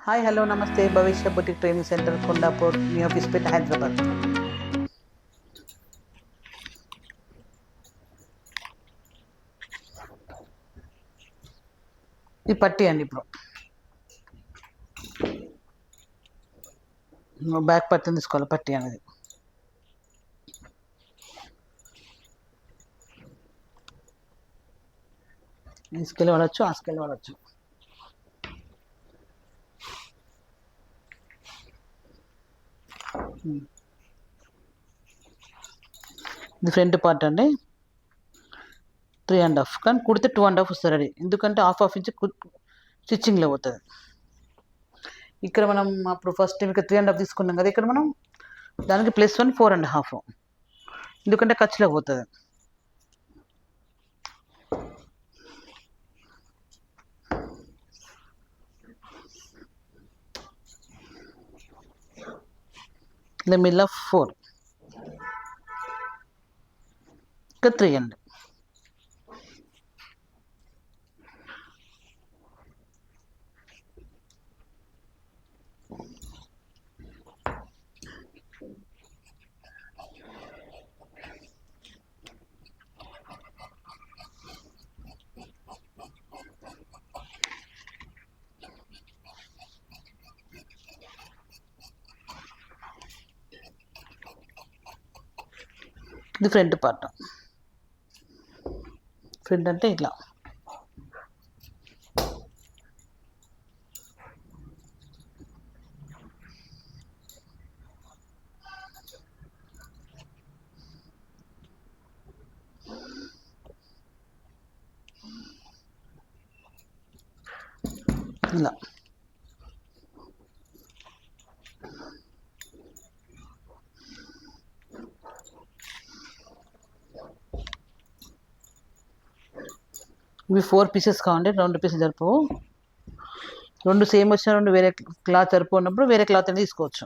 Hi hello నమస్తే భవిష్య boutique training centre Kondapur మీ office పేట హైదరాబాద్. ఈ పట్టీ అండి. ఇప్పుడు బ్యాక్ పట్టీని తీసుకోవాలి. పట్టీ అనేది ఈ స్కేల్ వాడచ్చు, ఆ స్కేల్ వాడచ్చు. ఇది ఫ్రంట్ పార్ట్ అండి, 3.5, కానీ కుడితే 2.5 వస్తుంది రెడీ. ఎందుకంటే హాఫ్ ఇంచ్ స్టిచ్చింగ్లో పోతుంది. ఇక్కడ మనం అప్పుడు ఫస్ట్ టైం ఇక్కడ 3.5 తీసుకున్నాం కదా, ఇక్కడ మనం దానికి +1 4.5, ఎందుకంటే ఖర్చులో పోతుంది. the middle of 4, ఇంకా 3 అండి. ఇది ఫ్రంట్ పార్ట్. ఫ్రంట్ అంటే ఇట్లా ఇలా. ఇవి 4 పీసెస్ కావండి, 2 పీసెస్ సరిపోవు. 2 సేమ్ వచ్చిన 2 వేరే క్లాత్ సరిపోయినప్పుడు వేరే క్లాత్ అనేది తీసుకోవచ్చు.